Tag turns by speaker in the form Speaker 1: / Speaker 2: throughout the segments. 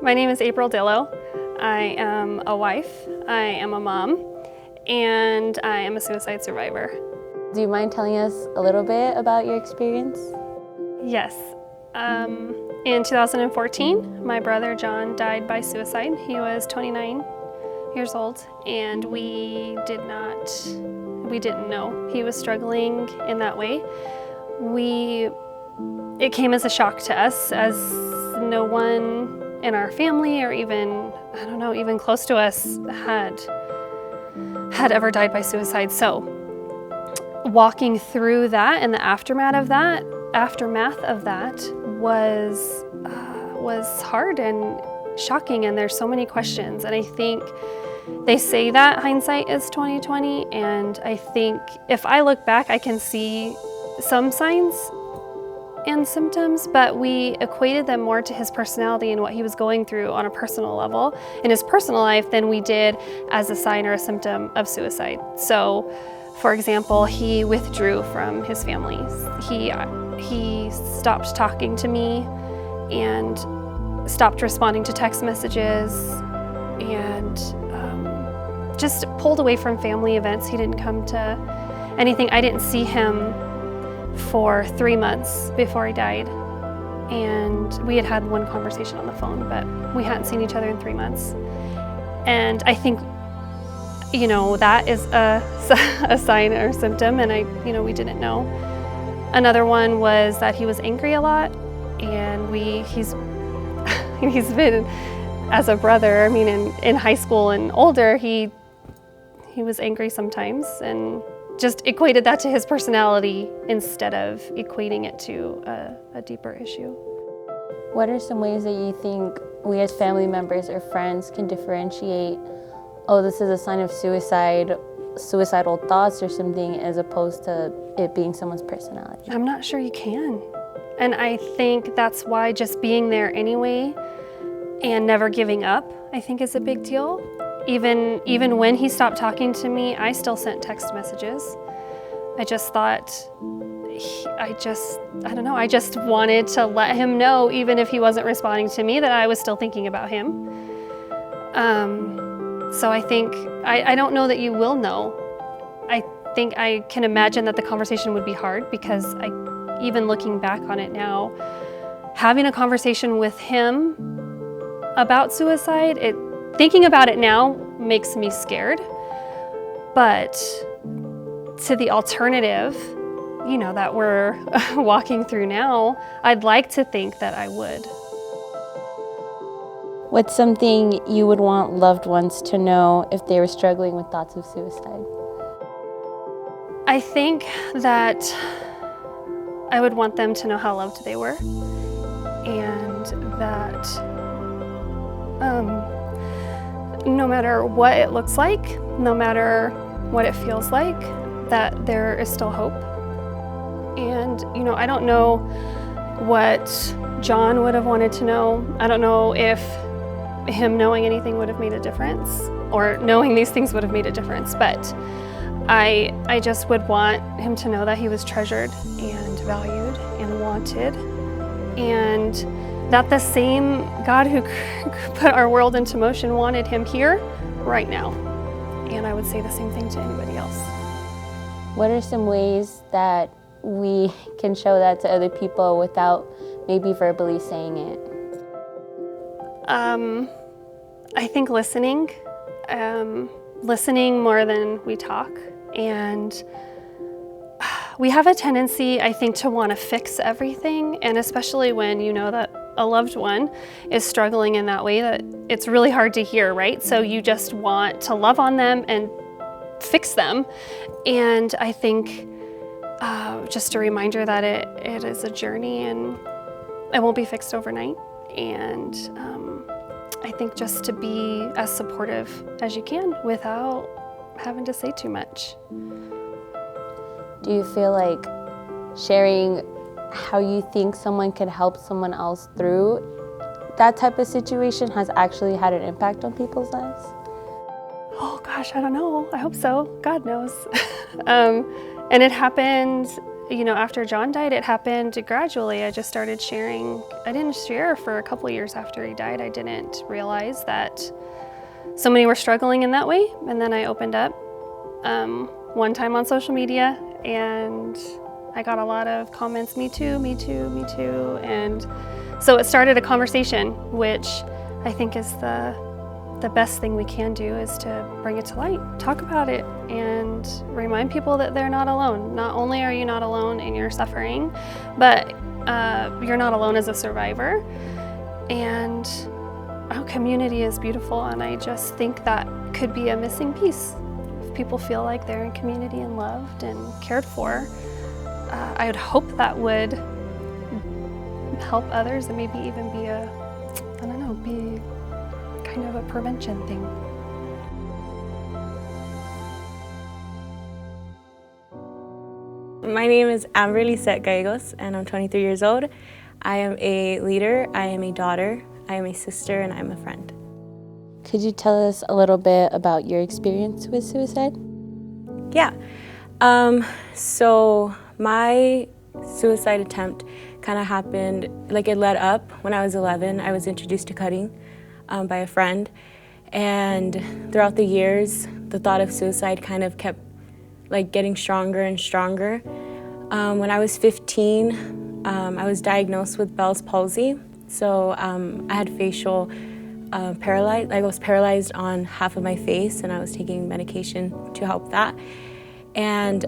Speaker 1: My name is April Dillo. I am a wife, I am a mom, and I am a suicide survivor.
Speaker 2: Do you mind telling us a little bit about your experience?
Speaker 1: Yes. In 2014, my brother John died by suicide. He was 29 years old, and we didn't know he was struggling in that way. It came as a shock to us, as no one in our family or even, even close to us had ever died by suicide. So walking through that and the aftermath of that was hard and shocking, and there's so many questions. And I think they say that hindsight is 20/20, and I think if I look back, I can see some signs and symptoms, but we equated them more to his personality and what he was going through on a personal level in his personal life than we did as a sign or a symptom of suicide. So, for example, he withdrew from his family. He stopped talking to me and stopped responding to text messages and just pulled away from family events. He didn't come to anything. I didn't see him for 3 months before he died, and we had one conversation on the phone, but we hadn't seen each other in 3 months. And I think, that is a sign or symptom, and we didn't know. Another one was that he was angry a lot, and he's been, as a brother, in high school and older, he was angry sometimes, and just equated that to his personality instead of equating it to a deeper issue.
Speaker 2: What are some ways that you think we as family members or friends can differentiate, oh, this is a sign of suicidal thoughts or something, as opposed to it being someone's personality?
Speaker 1: I'm not sure you can. And I think that's why just being there anyway and never giving up, I think, is a big deal. Even when he stopped talking to me, I still sent text messages. I just thought, I just wanted to let him know, even if he wasn't responding to me, that I was still thinking about him. So I think, I don't know that you will know. I think I can imagine that the conversation would be hard, because even looking back on it now, having a conversation with him about suicide, thinking about it now makes me scared, but to the alternative, that we're walking through now, I'd like to think that I would.
Speaker 2: What's something you would want loved ones to know if they were struggling with thoughts of suicide?
Speaker 1: I think that I would want them to know how loved they were, and that no matter what it looks like, no matter what it feels like, that there is still hope. And, I don't know what John would have wanted to know. I don't know if him knowing anything would have made a difference, or knowing these things would have made a difference, but I just would want him to know that he was treasured and valued and wanted, and that the same God who put our world into motion wanted him here right now. And I would say the same thing to anybody else.
Speaker 2: What are some ways that we can show that to other people without maybe verbally saying it?
Speaker 1: I think listening more than we talk. And we have a tendency, I think, to want to fix everything, and especially when you know that a loved one is struggling in that way, that it's really hard to hear, right? So you just want to love on them and fix them. And I think just a reminder that it is a journey, and it won't be fixed overnight. And I think just to be as supportive as you can without having to say too much.
Speaker 2: Do you feel like sharing how you think someone could help someone else through that type of situation has actually had an impact on people's lives?
Speaker 1: Oh gosh, I don't know. I hope so. God knows. And it happened after John died, it happened gradually. I just started sharing. I didn't share for a couple years after he died. I didn't realize that so many were struggling in that way. And then I opened up one time on social media, and I got a lot of comments, me too, me too, me too. And so it started a conversation, which I think is the best thing we can do, is to bring it to light, talk about it, and remind people that they're not alone. Not only are you not alone in your suffering, but you're not alone as a survivor. And our community is beautiful, and I just think that could be a missing piece. If people feel like they're in community and loved and cared for, I would hope that would help others and maybe even be be kind of a prevention thing.
Speaker 3: My name is Amber Lisette Gallegos, and I'm 23 years old. I am a leader, I am a daughter, I am a sister, and I'm a friend.
Speaker 2: Could you tell us a little bit about your experience with suicide?
Speaker 3: Yeah. So my suicide attempt kind of happened, it led up when I was 11. I was introduced to cutting by a friend, and throughout the years, the thought of suicide kind of kept getting stronger and stronger. When I was 15, I was diagnosed with Bell's palsy. So I had facial paralyzed. I was paralyzed on half of my face, and I was taking medication to help that. And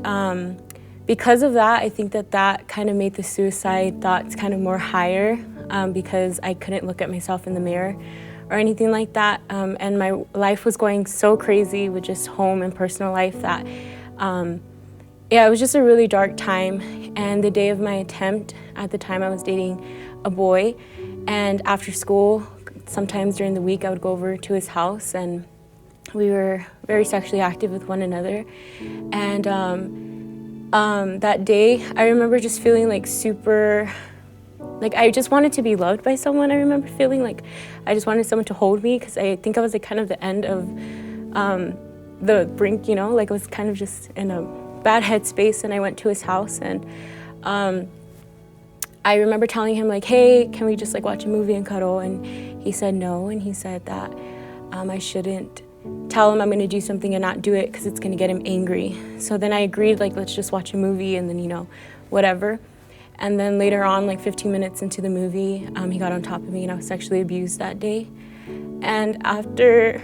Speaker 3: because of that, I think that kind of made the suicide thoughts kind of more higher, because I couldn't look at myself in the mirror or anything like that. And my life was going so crazy with just home and personal life that it was just a really dark time. And the day of my attempt, at the time I was dating a boy, and after school, sometimes during the week, I would go over to his house, and we were very sexually active with one another. And that day, I remember just feeling super, I just wanted to be loved by someone. I remember feeling I just wanted someone to hold me, because I think I was kind of the end of the brink, I was kind of just in a bad headspace, and I went to his house, and I remember telling him hey, can we just watch a movie and cuddle? And he said no, and he said that I shouldn't tell him I'm gonna do something and not do it because it's gonna get him angry. So then I agreed, let's just watch a movie, and then, whatever. And then later on, 15 minutes into the movie, he got on top of me, and I was sexually abused that day. And after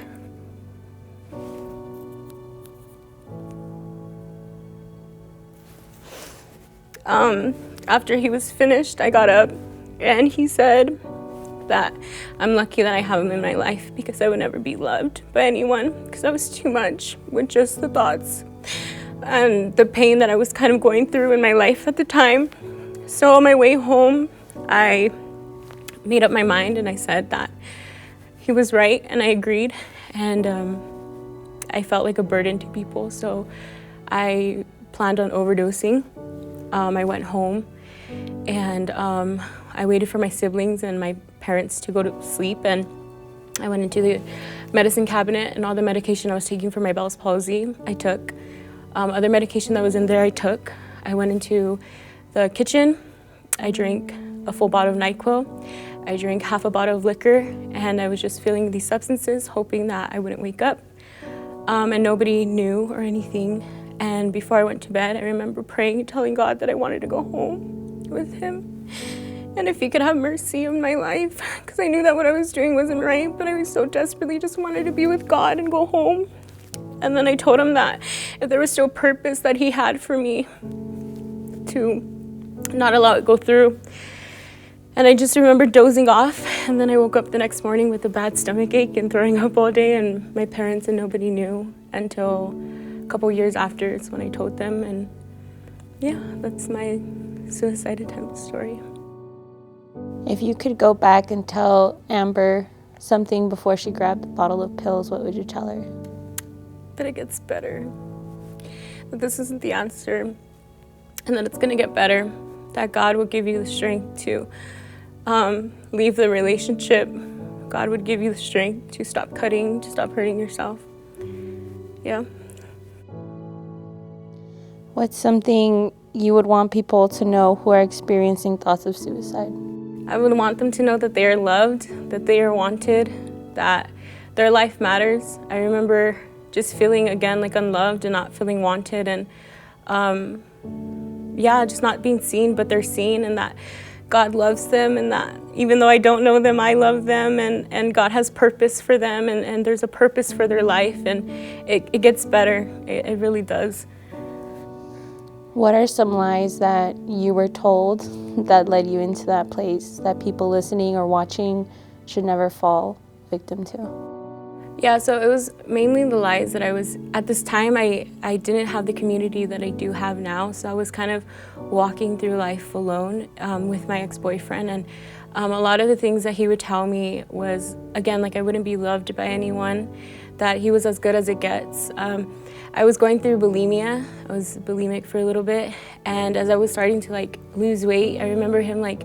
Speaker 3: he was finished, I got up, and he said that I'm lucky that I have him in my life, because I would never be loved by anyone, because I was too much with just the thoughts and the pain that I was kind of going through in my life at the time. So on my way home, I made up my mind, and I said that he was right, and I agreed. And I felt like a burden to people, so I planned on overdosing. I went home, and I waited for my siblings and my parents to go to sleep, and I went into the medicine cabinet, and all the medication I was taking for my Bell's palsy, I took. Other medication that was in there, I took. I went into the kitchen. I drank a full bottle of NyQuil. I drank half a bottle of liquor, and I was just feeling these substances, hoping that I wouldn't wake up. And nobody knew or anything. And before I went to bed, I remember praying and telling God that I wanted to go home with him, and if he could have mercy on my life, because I knew that what I was doing wasn't right, but I was so desperately just wanted to be with God and go home. And then I told him that if there was still purpose that he had for me, to not allow it go through. And I just remember dozing off, and then I woke up the next morning with a bad stomach ache and throwing up all day, and my parents and nobody knew until a couple years after is when I told them. And yeah, that's my suicide attempt story.
Speaker 2: If you could go back and tell Amber something before she grabbed the bottle of pills, what would you tell her?
Speaker 3: That it gets better, that this isn't the answer, and that it's gonna get better, that God will give you the strength to leave the relationship. God would give you the strength to stop cutting, to stop hurting yourself. Yeah.
Speaker 2: What's something you would want people to know who are experiencing thoughts of suicide?
Speaker 3: I would want them to know that they are loved, that they are wanted, that their life matters. I remember just feeling again like unloved and not feeling wanted, and just not being seen, but they're seen, and that God loves them, and that even though I don't know them, I love them, and God has purpose for them, and there's a purpose for their life, and it gets better. It really does.
Speaker 2: What are some lies that you were told that led you into that place that people listening or watching should never fall victim to?
Speaker 3: Yeah, so it was mainly the lies that at this time, I didn't have the community that I do have now, so I was kind of walking through life alone with my ex-boyfriend, and a lot of the things that he would tell me was, again, like I wouldn't be loved by anyone, that he was as good as it gets. I was going through bulimia. I was bulimic for a little bit, and as I was starting to like lose weight, I remember him like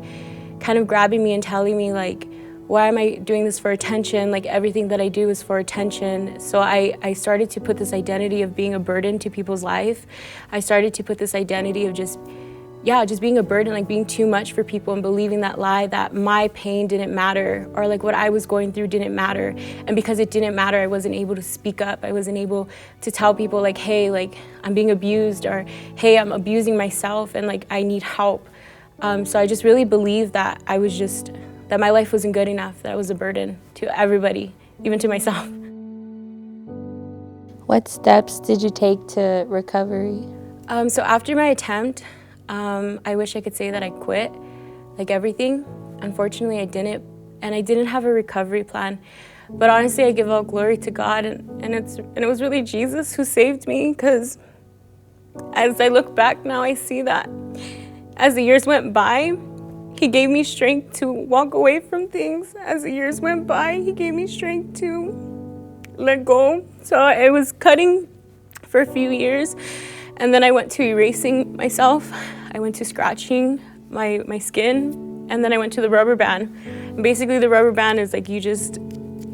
Speaker 3: kind of grabbing me and telling me like, why am I doing this for attention? Like everything that I do is for attention. So I started to put this identity of being a burden to people's life. I started to put this identity of just being a burden, like being too much for people, and believing that lie that my pain didn't matter, or like what I was going through didn't matter. And because it didn't matter, I wasn't able to speak up. I wasn't able to tell people like, hey, like I'm being abused, or hey, I'm abusing myself and like I need help. So I just really believed that that my life wasn't good enough, that I was a burden to everybody, even to myself.
Speaker 2: What steps did you take to recovery?
Speaker 3: So after my attempt, I wish I could say that I quit, like everything. Unfortunately, I didn't, and I didn't have a recovery plan. But honestly, I give all glory to God, and it was really Jesus who saved me, because as I look back now, I see that as the years went by, He gave me strength to walk away from things. As the years went by, He gave me strength to let go. So I was cutting for a few years, and then I went to erasing myself. I went to scratching my skin, and then I went to the rubber band. And basically, the rubber band is like you just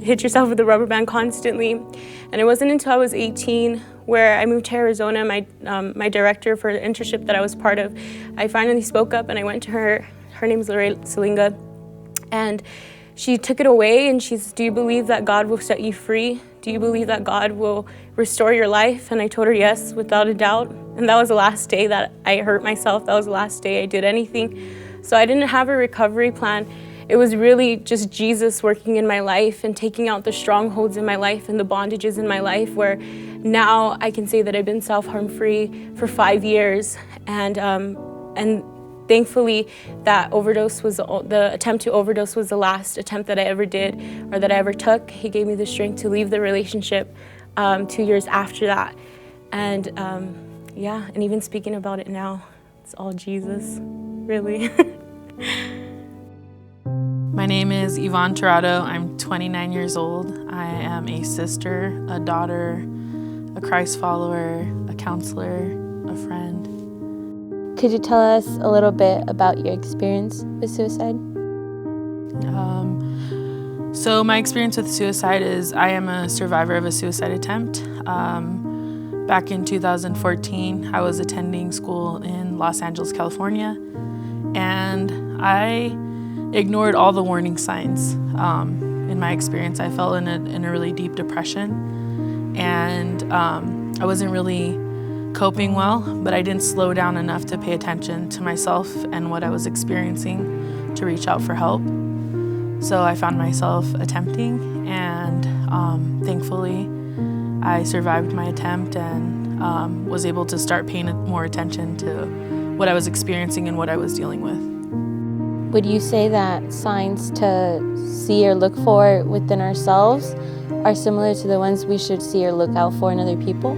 Speaker 3: hit yourself with the rubber band constantly. And it wasn't until I was 18 where I moved to Arizona. My director for the internship that I was part of, I finally spoke up, and I went to her. Her name's Lorraine Salinga, and she took it away, and she said, do you believe that God will set you free? Do you believe that God will restore your life? And I told her yes, without a doubt. And that was the last day that I hurt myself. That was the last day I did anything. So I didn't have a recovery plan. It was really just Jesus working in my life and taking out the strongholds in my life and the bondages in my life, where now I can say that I've been self-harm free for 5 years. And thankfully, that the attempt to overdose was the last attempt that I ever did or that I ever took. He gave me the strength to leave the relationship 2 years after that. And and even speaking about it now, it's all Jesus, really.
Speaker 4: My name is Yvonne Tirado. I'm 29 years old. I am a sister, a daughter, a Christ follower, a counselor, a friend.
Speaker 2: Could you tell us a little bit about your experience with suicide?
Speaker 4: So my experience with suicide is I am a survivor of a suicide attempt. Back in 2014, I was attending school in Los Angeles, California, and I ignored all the warning signs. In my experience, I fell in a really deep depression, and I wasn't really coping well, but I didn't slow down enough to pay attention to myself and what I was experiencing to reach out for help. So I found myself attempting, and thankfully I survived my attempt and was able to start paying more attention to what I was experiencing and what I was dealing with.
Speaker 2: Would you say that signs to see or look for within ourselves are similar to the ones we should see or look out for in other people?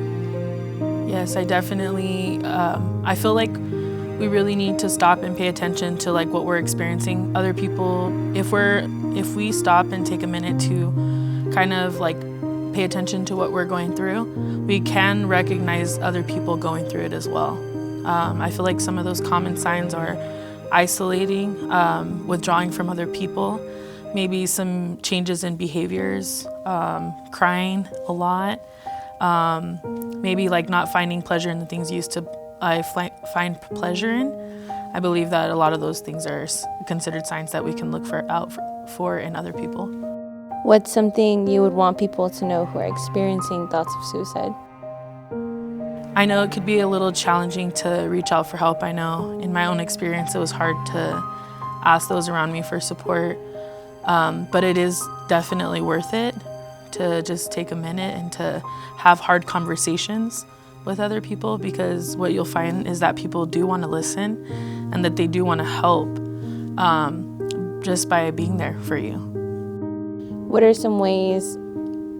Speaker 4: Yes, I definitely, I feel like we really need to stop and pay attention to like what we're experiencing. Other people, if we stop and take a minute to kind of like pay attention to what we're going through, we can recognize other people going through it as well. I feel like some of those common signs are isolating, withdrawing from other people, maybe some changes in behaviors, crying a lot, maybe like not finding pleasure in the things you used to I find pleasure in. I believe that a lot of those things are considered signs that we can look out for in other people.
Speaker 2: What's something you would want people to know who are experiencing thoughts of suicide?
Speaker 4: I know it could be a little challenging to reach out for help. I know in my own experience it was hard to ask those around me for support, but it is definitely worth it to just take a minute and to have hard conversations with other people, because what you'll find is that people do want to listen and that they do want to help just by being there for you.
Speaker 2: What are some ways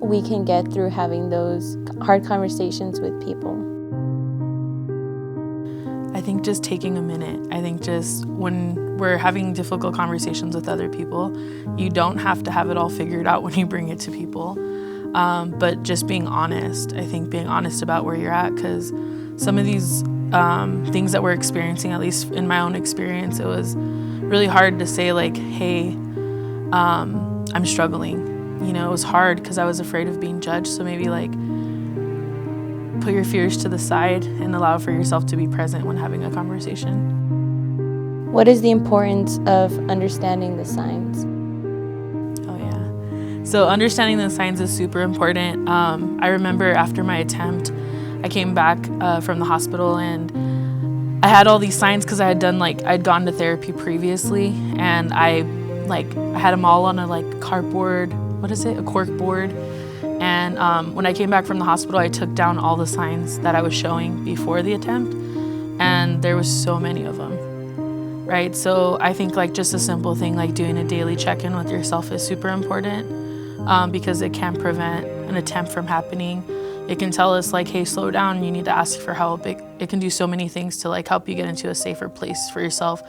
Speaker 2: we can get through having those hard conversations with people?
Speaker 4: I think just taking a minute. I think just when we're having difficult conversations with other people, you don't have to have it all figured out when you bring it to people. But just being honest. I think being honest about where you're at, because some of these things that we're experiencing, at least in my own experience, it was really hard to say like, hey, I'm struggling. You know, it was hard because I was afraid of being judged. So maybe like put your fears to the side and allow for yourself to be present when having a conversation.
Speaker 2: What is the importance of understanding the signs?
Speaker 4: Oh yeah. So understanding the signs is super important. I remember after my attempt, I came back from the hospital and I had all these signs because I'd gone to therapy previously, and I had them all on a cardboard, a cork board. And when I came back from the hospital, I took down all the signs that I was showing before the attempt, and there was so many of them, right? So I think just a simple thing like doing a daily check-in with yourself is super important, because it can prevent an attempt from happening. It can tell us hey, slow down, you need to ask for help. It can do so many things to help you get into a safer place for yourself,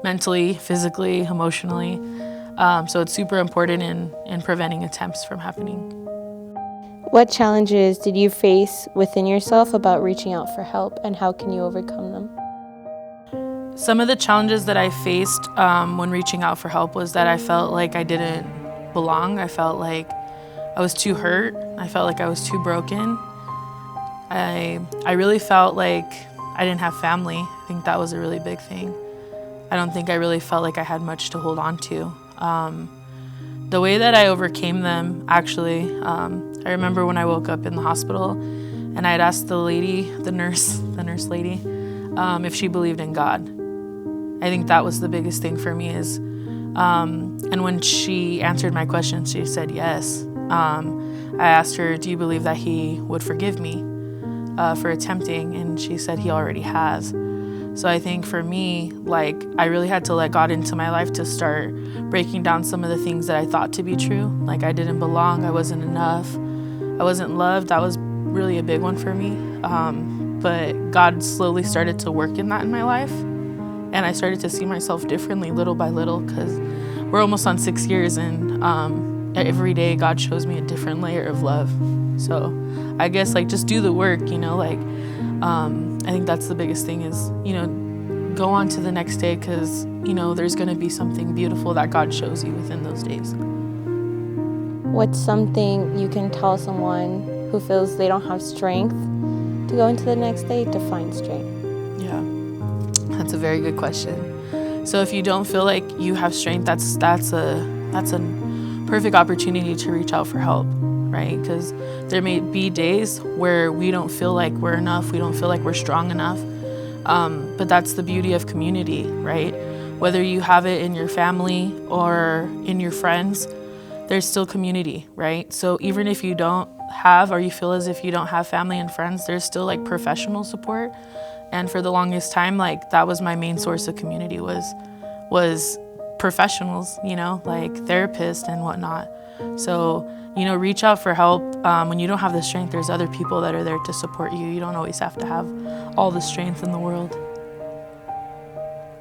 Speaker 4: mentally, physically, emotionally. So it's super important in preventing attempts from happening.
Speaker 2: What challenges did you face within yourself about reaching out for help, and how can you overcome them?
Speaker 4: Some of the challenges that I faced when reaching out for help was that I felt like I didn't belong. I felt like I was too hurt. I felt like I was too broken. I really felt like I didn't have family. I think that was a really big thing. I don't think I really felt like I had much to hold on to. The way that I overcame them, actually, I remember when I woke up in the hospital and I had asked the nurse lady, if she believed in God. I think that was the biggest thing for me is, and when she answered my question, she said yes. I asked her, do you believe that he would forgive me for attempting? And she said he already has. So I think for me, I really had to let God into my life to start breaking down some of the things that I thought to be true. I didn't belong, I wasn't enough, I wasn't loved. That was really a big one for me. But God slowly started to work in that in my life. And I started to see myself differently little by little, because we're almost on 6 years, and every day God shows me a different layer of love. So I guess just do the work, I think that's the biggest thing is, go on to the next day, because, there's going to be something beautiful that God shows you within those days.
Speaker 2: What's something you can tell someone who feels they don't have strength to go into the next day to find strength?
Speaker 4: Yeah, that's a very good question. So if you don't feel like you have strength, that's a perfect opportunity to reach out for help, right? Because there may be days where we don't feel like we're enough, we don't feel like we're strong enough, but that's the beauty of community, right? Whether you have it in your family or in your friends, there's still community, right? So even if you don't have, or you feel as if you don't have family and friends, there's still professional support. And for the longest time, that was my main source of community was professionals, therapists and whatnot. So, reach out for help. When you don't have the strength, there's other people that are there to support you. You don't always have to have all the strength in the world.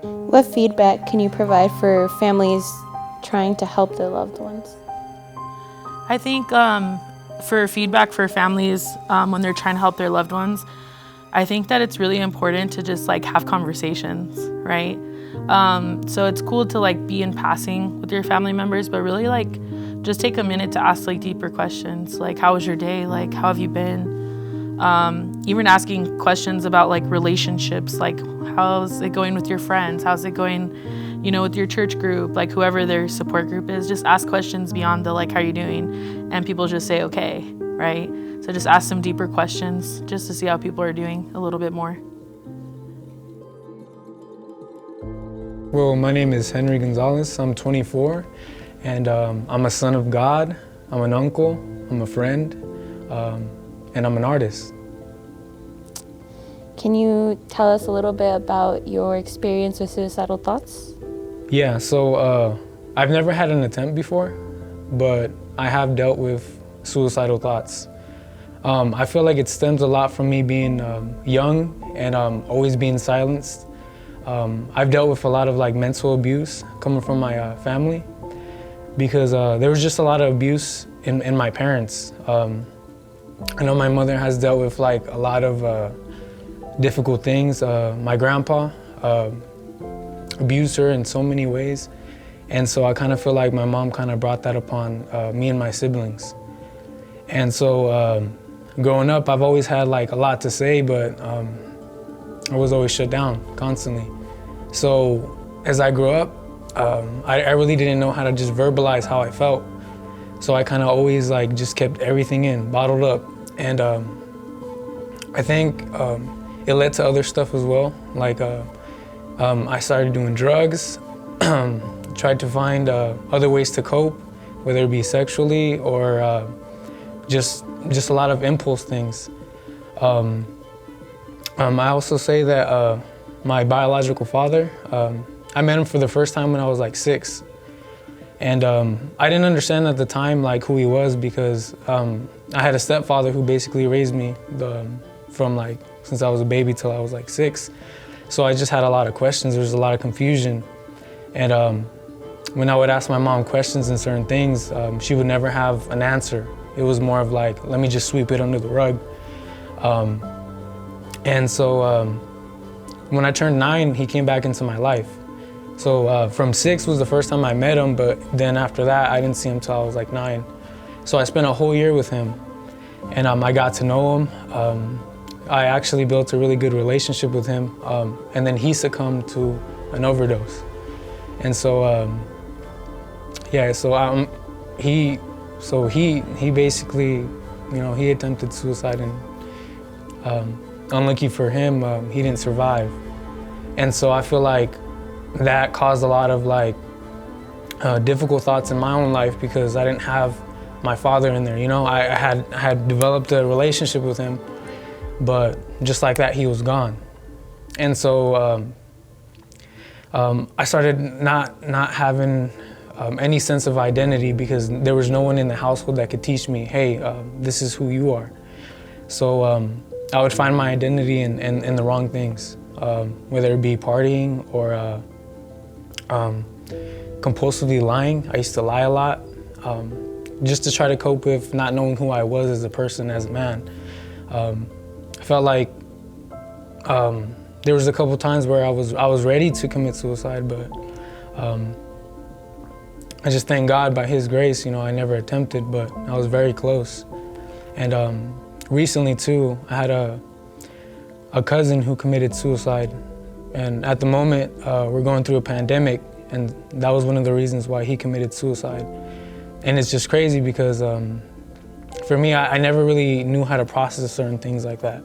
Speaker 2: What feedback can you provide for families trying to help their loved ones?
Speaker 4: I think for feedback for families when they're trying to help their loved ones, I think that it's really important to just have conversations, right? So it's cool to be in passing with your family members, but really just take a minute to ask deeper questions, how was your day, how have you been? Even asking questions about like relationships, like how's it going with your friends? How's it going, with your church group, like whoever their support group is. Just ask questions beyond the like, how you doing? And people just say, okay, right? So just ask some deeper questions just to see how people are doing a little bit more.
Speaker 5: Well, my name is Henry Gonzalez. I'm 24, and I'm a son of God. I'm an uncle. I'm a friend, and I'm an artist.
Speaker 2: Can you tell us a little bit about your experience with suicidal thoughts?
Speaker 5: Yeah, so I've never had an attempt before, but I have dealt with suicidal thoughts. I feel like it stems a lot from me being young and always being silenced. I've dealt with a lot of like mental abuse coming from my family because there was just a lot of abuse in my parents. I know my mother has dealt with like a lot of difficult things. My grandpa abused her in so many ways, and so I kind of feel like my mom kind of brought that upon me and my siblings. And so growing up, I've always had like a lot to say, but I was always shut down constantly. So as I grew up, I really didn't know how to just verbalize how I felt. So I kind of always like just kept everything in, bottled up. And I think it led to other stuff as well. Like I started doing drugs, tried to find other ways to cope, whether it be sexually or just a lot of impulse things. I also say that my biological father, I met him for the first time when I was like 6. And I didn't understand at the time like who he was because I had a stepfather who basically raised me from like since I was a baby till I was like 6. So I just had a lot of questions. There was a lot of confusion. And when I would ask my mom questions and certain things, she would never have an answer. It was more of like, let me just sweep it under the rug. And so when I turned 9, he came back into my life. So from 6 was the first time I met him, but then after that, I didn't see him till I was like 9. So I spent a whole year with him, and I got to know him. I actually built a really good relationship with him, and then he succumbed to an overdose. And so, he basically, he attempted suicide, and unlucky for him, he didn't survive. And so I feel like that caused a lot of like difficult thoughts in my own life because I didn't have my father in there. I had developed a relationship with him, but just like that, he was gone. And so I started not having any sense of identity because there was no one in the household that could teach me, hey, this is who you are. So I would find my identity in the wrong things, whether it be partying or compulsively lying. I used to lie a lot just to try to cope with not knowing who I was as a person, as a man. I felt like there was a couple times where I was ready to commit suicide, but I just thank God by His grace, I never attempted, but I was very close. And recently too, I had a cousin who committed suicide. And at the moment, we're going through a pandemic, and that was one of the reasons why he committed suicide. And it's just crazy because for me, I never really knew how to process certain things like that.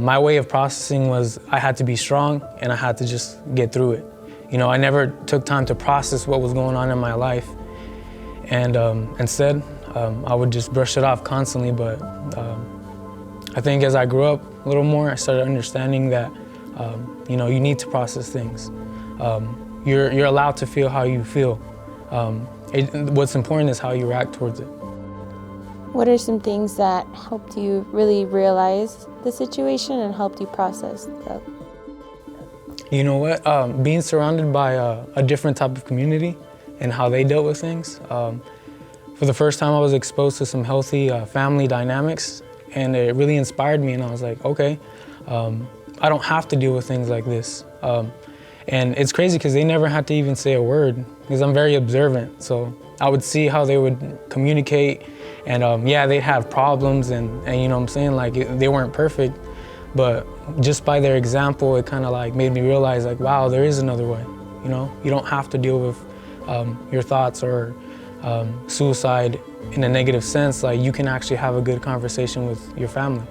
Speaker 5: My way of processing was I had to be strong and I had to just get through it. I never took time to process what was going on in my life. And instead, I would just brush it off constantly. But I think as I grew up a little more, I started understanding that you need to process things. You're allowed to feel how you feel. What's important is how you react towards it.
Speaker 2: What are some things that helped you really realize the situation and helped you process that?
Speaker 5: You know what? Being surrounded by a different type of community and how they dealt with things. For the first time, I was exposed to some healthy family dynamics, and it really inspired me. And I was like, okay, I don't have to deal with things like this. And it's crazy because they never had to even say a word because I'm very observant. So I would see how they would communicate, and yeah, they'd have problems, and you know what I'm saying, like they weren't perfect, but just by their example, it kind of like made me realize like, wow, there is another way. You know, you don't have to deal with your thoughts or suicide in a negative sense. Like, you can actually have a good conversation with your family.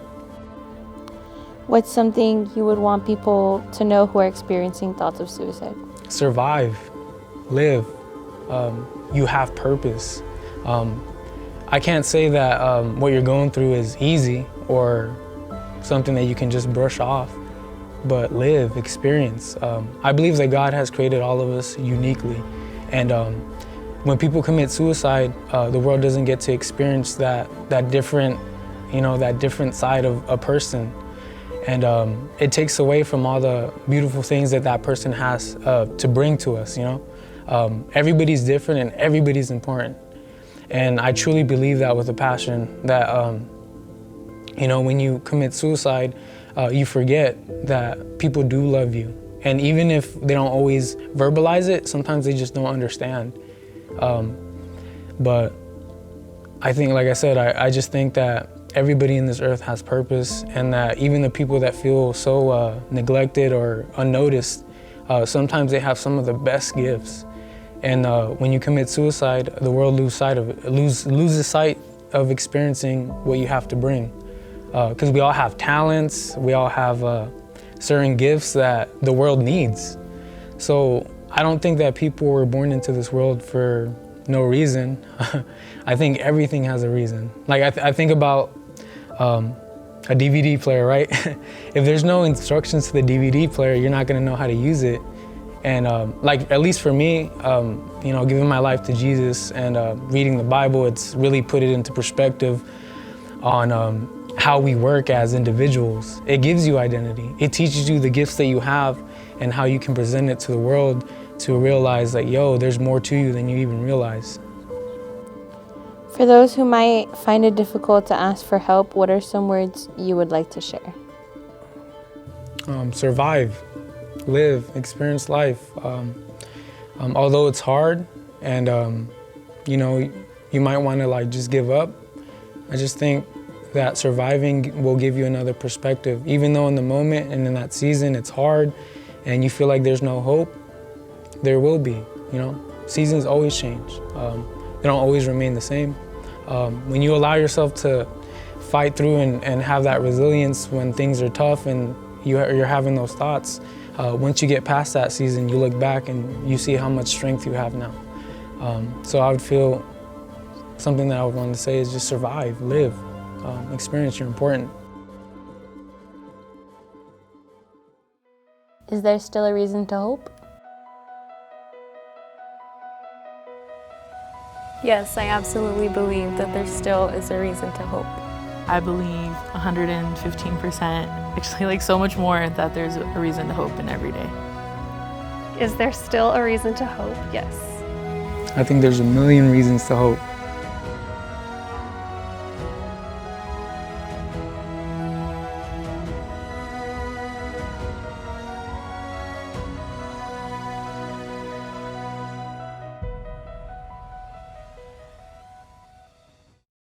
Speaker 2: What's something you would want people to know who are experiencing thoughts of suicide?
Speaker 5: Survive, live. You have purpose. I can't say that what you're going through is easy or something that you can just brush off, but live, experience. I believe that God has created all of us uniquely, and when people commit suicide, the world doesn't get to experience that different, you know, that different side of a person, and it takes away from all the beautiful things that person has to bring to us. You know, everybody's different and everybody's important, and I truly believe that with a passion that you know, when you commit suicide, you forget that people do love you. And even if they don't always verbalize it, sometimes they just don't understand. But I think, like I said, I just think that everybody in this earth has purpose, and that even the people that feel so neglected or unnoticed, sometimes they have some of the best gifts. And when you commit suicide, the world loses sight of experiencing what you have to bring. Because we all have talents, we all have certain gifts that the world needs. So I don't think that people were born into this world for no reason. I think everything has a reason. Like I think about a DVD player, right? If there's no instructions to the DVD player, you're not gonna know how to use it. And like, at least for me, you know, giving my life to Jesus and reading the Bible, it's really put it into perspective on how we work as individuals. It gives you identity. It teaches you the gifts that you have and how you can present it to the world to realize that, yo, there's more to you than you even realize.
Speaker 2: For those who might find it difficult to ask for help, what are some words you would like to share?
Speaker 5: Survive, live, experience life. Although it's hard and, you know, you might want to like just give up, I just think that surviving will give you another perspective. Even though in the moment and in that season it's hard and you feel like there's no hope, there will be, you know. Seasons always change. They don't always remain the same. When you allow yourself to fight through and have that resilience when things are tough and you're having those thoughts, once you get past that season, you look back and you see how much strength you have now. So I would feel something that I would want to say is just survive, live. Experience, you're important.
Speaker 2: Is there still a reason to hope?
Speaker 3: Yes, I absolutely believe that there still is a reason to hope.
Speaker 4: I believe 115%, actually like so much more, that there's a reason to hope in every day.
Speaker 1: Is there still a reason to hope? Yes.
Speaker 5: I think there's a million reasons to hope.